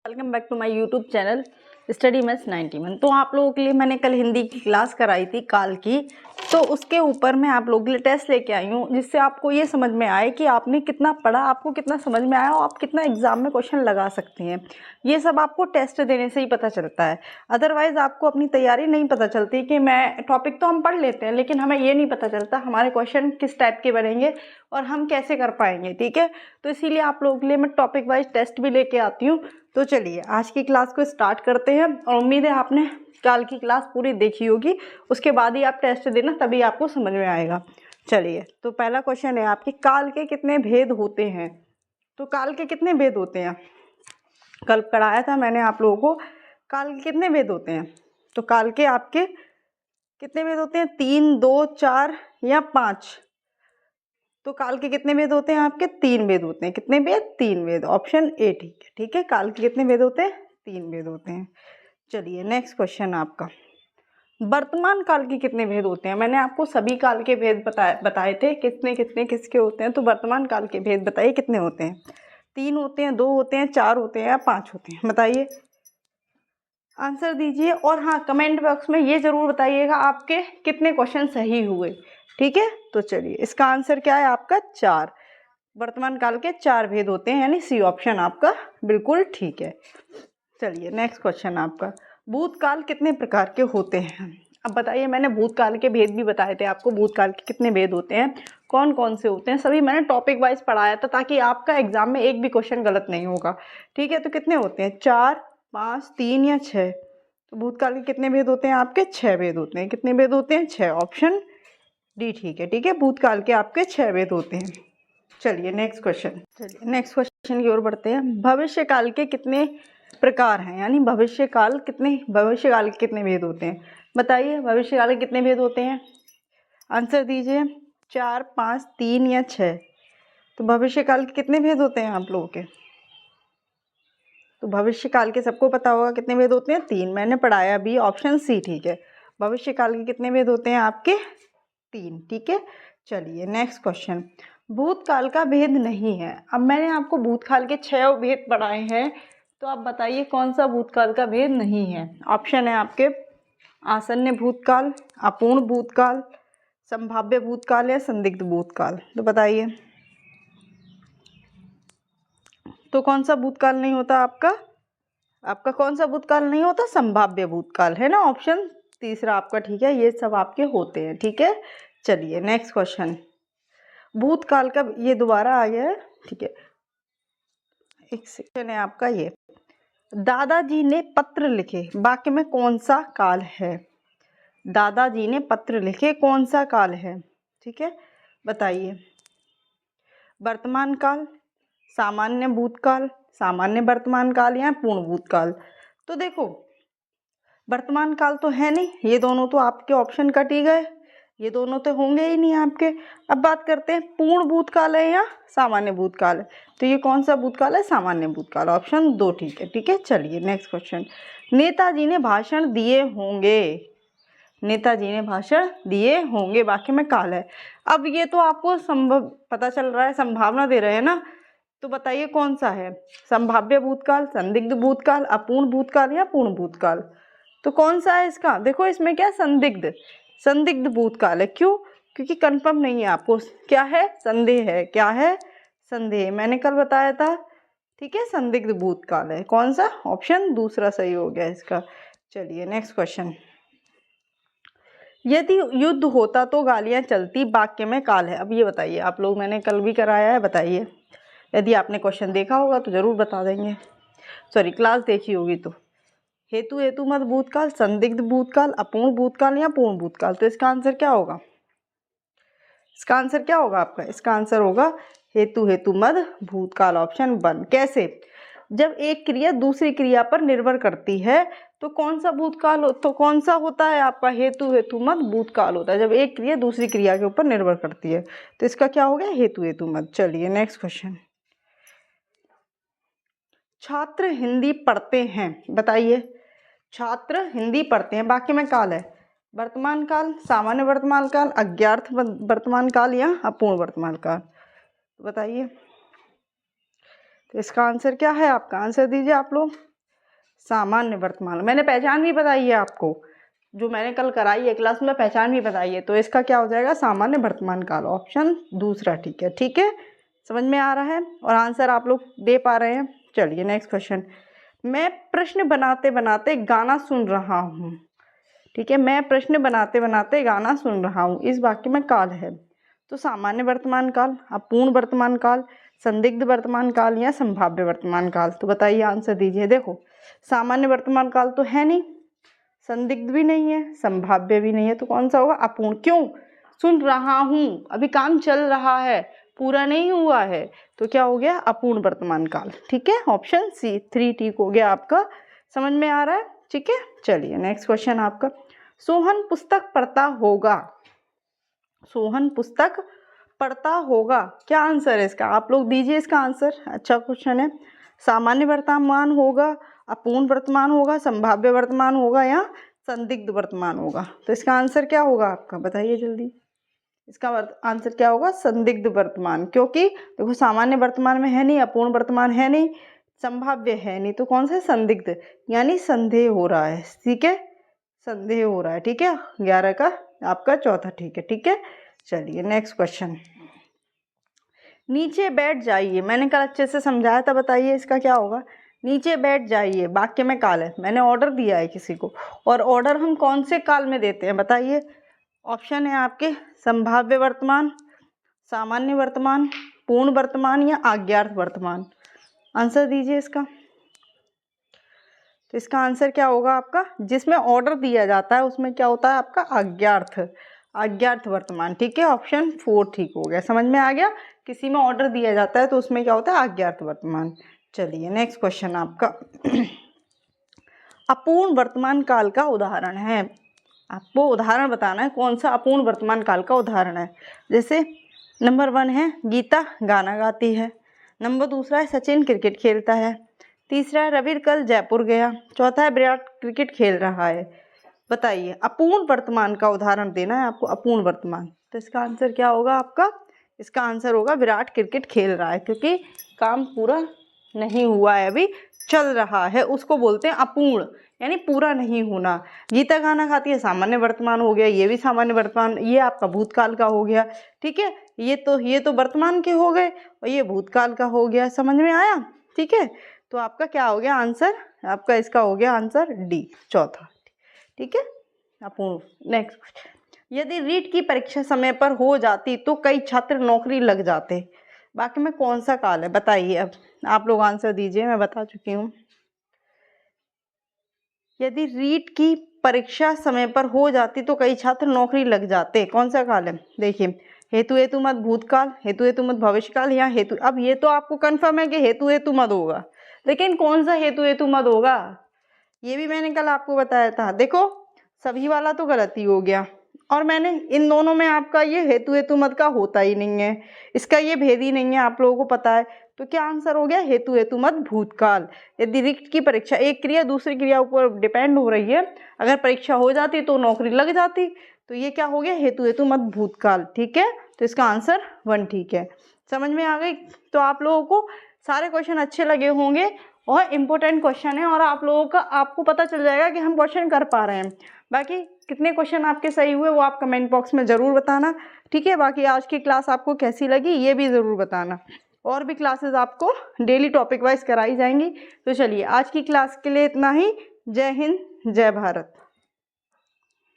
Welcome back to my YouTube channel study maths 91। तो आप लोगों के लिए मैंने कल हिंदी की क्लास कराई थी काल की, तो उसके ऊपर मैं आप लोगों के लिए टेस्ट लेके आई हूँ जिससे आपको ये समझ में आए कि आपने कितना पढ़ा, आपको कितना समझ में आया और आप कितना एग्जाम में क्वेश्चन लगा सकते हैं। ये सब आपको टेस्ट देने से ही पता चलता है, अदरवाइज़ आपको अपनी तैयारी नहीं पता चलती। कि मैं टॉपिक तो हम पढ़ लेते हैं लेकिन हमें ये नहीं पता चलता हमारे क्वेश्चन किस टाइप के बनेंगे और हम कैसे कर पाएंगे। ठीक है, तो इसीलिए आप लोगों के लिए मैं टॉपिक वाइज टेस्ट भी लेके आती हूँ। तो चलिए आज की क्लास को स्टार्ट करते हैं और उम्मीद है आपने काल की क्लास पूरी देखी होगी, उसके बाद ही आप टेस्ट देना, तभी आपको समझ में आएगा। चलिए, तो पहला क्वेश्चन है आपके, काल के कितने भेद होते हैं। तो काल के कितने भेद होते हैं, कल पढ़ाया था मैंने आप लोगों को। काल के कितने भेद होते हैं, तो काल के आपके कितने भेद होते हैं, 3, 2, 4 या 5। तो काल के कितने भेद होते हैं आपके, 3 भेद होते हैं। कितने भेद, 3 भेद, ऑप्शन ए ठीक है। ठीक है, काल के कितने भेद होते हैं, 3 भेद होते हैं। चलिए नेक्स्ट क्वेश्चन आपका, वर्तमान काल के कितने भेद होते हैं। मैंने आपको सभी काल के भेद बताए थे, कितने कितने किसके होते हैं। तो वर्तमान काल के भेद बताइए कितने होते हैं, 3 होते हैं, 2 होते हैं, 4 होते हैं या 5 होते हैं, बताइए, आंसर दीजिए। और हाँ, कमेंट बॉक्स में ये जरूर बताइएगा आपके कितने क्वेश्चन सही हुए। ठीक है, तो चलिए इसका आंसर क्या है आपका, 4। वर्तमान काल के 4 भेद होते हैं, यानी सी ऑप्शन आपका बिल्कुल ठीक है। चलिए नेक्स्ट क्वेश्चन आपका, भूतकाल कितने प्रकार के होते हैं। अब बताइए, मैंने भूतकाल के भेद भी बताए थे आपको, भूतकाल के कितने भेद होते हैं, कौन कौन से होते हैं, सभी मैंने टॉपिक वाइज पढ़ाया था ताकि आपका एग्जाम में एक भी क्वेश्चन गलत नहीं होगा। ठीक है, तो कितने होते हैं, 4, 5, 3 या 6। तो भूतकाल के कितने भेद होते हैं आपके, 6 भेद होते हैं। कितने भेद होते हैं, 6, ऑप्शन डी ठीक है। ठीक है, भूतकाल के आपके 6 भेद होते हैं। चलिए नेक्स्ट क्वेश्चन, नेक्स्ट क्वेश्चन की ओर बढ़ते हैं। भविष्य काल के कितने प्रकार हैं, यानी भविष्य काल के कितने भेद होते हैं, बताइए, भविष्य काल के कितने भेद होते हैं, आंसर दीजिए। 4, 5, 3 या 6। तो भविष्य काल के कितने भेद होते हैं आप लोगों के, तो भविष्य काल के सबको पता होगा कितने भेद होते हैं, 3, मैंने पढ़ाया भी, ऑप्शन सी ठीक है। भविष्य काल के कितने भेद होते हैं आपके, 3। ठीक है, चलिए नेक्स्ट क्वेश्चन, भूतकाल का भेद नहीं है। अब मैंने आपको भूतकाल के 6 भेद पढ़ाए हैं, तो आप बताइए कौन सा भूतकाल का भेद नहीं है। ऑप्शन है आपके, आसन्न भूतकाल, अपूर्ण भूतकाल, संभाव्य भूतकाल या संदिग्ध भूतकाल। तो बताइए, तो कौन सा भूतकाल नहीं होता आपका कौन सा भूतकाल नहीं होता, संभाव्य भूतकाल है ना, ऑप्शन तीसरा आपका ठीक है। ये सब आपके होते हैं। ठीक है, चलिए नेक्स्ट क्वेश्चन, भूतकाल का, ये दोबारा आ गया है, ठीक है, एक सेक्शन है आपका ये, दादाजी ने पत्र लिखे, वाक्य में कौन सा काल है, दादाजी ने पत्र लिखे कौन सा काल है। ठीक है, बताइए, वर्तमान काल, सामान्य भूतकाल, सामान्य वर्तमान काल या पूर्ण भूतकाल। तो देखो, वर्तमान काल तो है नहीं, ये दोनों तो आपके ऑप्शन कट ही गए, ये दोनों तो होंगे ही नहीं आपके। अब बात करते हैं पूर्ण भूतकाल है या सामान्य भूतकाल है। तो ये कौन सा भूतकाल है, सामान्य भूतकाल, ऑप्शन 2 ठीक है। ठीक है, चलिए नेक्स्ट क्वेश्चन, नेताजी ने भाषण दिए होंगे, नेताजी ने भाषण दिए होंगे, वाक्य में काल है। अब ये तो आपको संभव पता चल रहा है, संभावना दे रहे हैं ना, तो बताइए कौन सा है, संभाव्य भूतकाल, संदिग्ध भूतकाल, अपूर्ण भूतकाल या पूर्ण भूतकाल। तो कौन सा है इसका, देखो इसमें क्या, संदिग्ध भूतकाल है। क्यों, क्योंकि कंफर्म नहीं है, आपको क्या है, संदेह है, क्या है, संदेह, मैंने कल बताया था। ठीक है, संदिग्ध भूतकाल है, कौन सा, ऑप्शन दूसरा सही हो गया इसका। चलिए नेक्स्ट क्वेश्चन, यदि युद्ध होता तो गालियां चलती, वाक्य में काल है। अब ये बताइए, आप लोग, मैंने कल भी कराया है, बताइए, यदि आपने क्वेश्चन देखा होगा तो जरूर बता देंगे, सॉरी क्लास देखी होगी तो। हेतु मत भूतकाल, संदिग्ध भूतकाल, अपूर्ण भूतकाल या पूर्ण भूतकाल। तो इसका आंसर क्या होगा, इसका आंसर क्या होगा आपका, इसका आंसर होगा हेतु मत भूतकाल, ऑप्शन 1। कैसे, जब एक क्रिया दूसरी क्रिया पर निर्भर करती है तो कौन सा भूतकाल, तो कौन सा होता है आपका, हेतु मत भूतकाल होता है, जब एक क्रिया दूसरी क्रिया के ऊपर निर्भर करती है। तो इसका क्या हो गया, हेतु मत। चलिए नेक्स्ट क्वेश्चन, छात्र हिंदी पढ़ते हैं, बताइए, छात्र हिंदी पढ़ते हैं, वाक्य में काल है, वर्तमान काल, सामान्य वर्तमान काल, अज्ञार्थ वर्तमान काल या अपूर्ण वर्तमान काल। बताइए, तो इसका आंसर क्या है, आपका आंसर दीजिए आप लोग। सामान्य वर्तमान, मैंने पहचान भी बताई है आपको, जो मैंने कल कराई है क्लास में, पहचान भी बताई है। तो इसका क्या हो जाएगा, सामान्य वर्तमान काल, ऑप्शन दूसरा ठीक है। ठीक है, समझ में आ रहा है और आंसर आप लोग दे पा रहे हैं। चलिए नेक्स्ट क्वेश्चन। मैं प्रश्न बनाते बनाते गाना सुन रहा हूँ। ठीक है, मैं प्रश्न बनाते बनाते गाना सुन रहा हूँ, इस वाक्य में काल है तो सामान्य वर्तमान काल, अपूर्ण वर्तमान काल, संदिग्ध वर्तमान काल या संभाव्य वर्तमान काल। तो बताइए, आंसर दीजिए। देखो, सामान्य वर्तमान काल तो है नहीं, संदिग्ध भी नहीं है, संभाव्य भी नहीं है, तो कौन सा होगा, अपूर्ण। क्यों, सुन रहा हूँ, अभी काम चल रहा है, पूरा नहीं हुआ है, तो क्या हो गया, अपूर्ण वर्तमान काल। ठीक है, ऑप्शन सी 3 ठीक हो गया आपका। समझ में आ रहा है, ठीक है। चलिए नेक्स्ट क्वेश्चन आपका, सोहन पुस्तक पढ़ता होगा। सोहन पुस्तक पढ़ता होगा, क्या आंसर है इसका, आप लोग दीजिए इसका आंसर। अच्छा क्वेश्चन है। सामान्य वर्तमान होगा, अपूर्ण वर्तमान होगा, संभाव्य वर्तमान होगा या संदिग्ध वर्तमान होगा। तो इसका आंसर क्या होगा आपका, बताइए जल्दी। इसका आंसर क्या होगा, संदिग्ध वर्तमान, क्योंकि देखो सामान्य वर्तमान में है नहीं, अपूर्ण वर्तमान है नहीं, संभाव्य है नहीं, तो कौन सा, संदिग्ध, यानी संदेह हो रहा है। ठीक है, संदेह हो रहा है। ठीक है, 11 का आपका चौथा ठीक है। ठीक है, चलिए नेक्स्ट क्वेश्चन। नीचे बैठ जाइए, मैंने कल अच्छे से समझाया था, बताइए इसका क्या होगा। नीचे बैठ जाइए, वाक्य में काल है, मैंने ऑर्डर दिया है किसी को, और ऑर्डर हम कौन से काल में देते हैं, बताइए। ऑप्शन है आपके, संभाव्य वर्तमान, सामान्य वर्तमान, पूर्ण वर्तमान या आज्ञार्थ वर्तमान। आंसर दीजिए इसका। तो इसका आंसर क्या होगा आपका, जिसमें ऑर्डर दिया जाता है उसमें क्या होता है आपका, आज्ञार्थ वर्तमान। ठीक है, ऑप्शन 4 ठीक हो गया। समझ में आ गया, किसी में ऑर्डर दिया जाता है तो उसमें क्या होता है, आज्ञार्थ वर्तमान। चलिए नेक्स्ट क्वेश्चन आपका अपूर्ण वर्तमान काल का उदाहरण है। आपको उदाहरण बताना है कौन सा अपूर्ण वर्तमान काल का उदाहरण है। जैसे नंबर 1 है, गीता गाना गाती है। नंबर 2 है, सचिन क्रिकेट खेलता है। तीसरा है, रवि कल जयपुर गया। चौथा है, विराट क्रिकेट खेल रहा है। बताइए, अपूर्ण वर्तमान का उदाहरण देना है आपको, अपूर्ण वर्तमान। तो इसका आंसर क्या होगा आपका, इसका आंसर होगा विराट क्रिकेट खेल रहा है, क्योंकि काम पूरा नहीं हुआ है, अभी चल रहा है, उसको बोलते हैं अपूर्ण, यानी पूरा नहीं होना। गीता गाना गाती है, सामान्य वर्तमान हो गया, ये भी सामान्य वर्तमान, ये आपका भूतकाल का हो गया। ठीक है, ये तो वर्तमान के हो गए और ये भूतकाल का हो गया। समझ में आया, ठीक है। तो आपका क्या हो गया आंसर, आपका इसका हो गया आंसर डी, चौथा। ठीक है, अपूर्ण। नेक्स्ट, यदि रीट की परीक्षा समय पर हो जाती तो कई छात्र नौकरी लग जाते, बाकी में कौन सा काल है, बताइए। अब आप लोग आंसर दीजिए, मैं बता चुकी हूँ। यदि रीट की परीक्षा समय पर हो जाती तो कई छात्र नौकरी लग जाते, कौन सा काल है। देखिए, हेतु हेतु मत भूतकाल, हेतु हेतु मत भविष्यकाल या हेतु। अब ये तो आपको कंफर्म है कि हेतु हेतु मत होगा, लेकिन कौन सा हेतु हेतु मत होगा, ये भी मैंने कल आपको बताया था। देखो, सभी वाला तो गलती हो गया, और मैंने इन दोनों में आपका ये हेतु हेतु मत का होता ही नहीं है, इसका ये भेद ही नहीं है, आप लोगों को पता है। तो क्या आंसर हो गया, हेतु हेतु मत भूतकाल। यदि रीट की परीक्षा, एक क्रिया दूसरी क्रिया ऊपर डिपेंड हो रही है, अगर परीक्षा हो जाती तो नौकरी लग जाती, तो ये क्या हो गया, हेतु हेतु मत भूतकाल। ठीक है, तो इसका आंसर 1 ठीक है। समझ में आ गई। तो आप लोगों को सारे क्वेश्चन अच्छे लगे होंगे और इम्पोर्टेंट क्वेश्चन है, और आप लोगों का आपको पता चल जाएगा कि हम क्वेश्चन कर पा रहे हैं। बाकी कितने क्वेश्चन आपके सही हुए वो आप कमेंट बॉक्स में ज़रूर बताना। ठीक है, बाकी आज की क्लास आपको कैसी लगी ये भी ज़रूर बताना। और भी क्लासेस आपको डेली टॉपिक वाइज कराई जाएंगी। तो चलिए, आज की क्लास के लिए इतना ही। जय हिंद, जय भारत।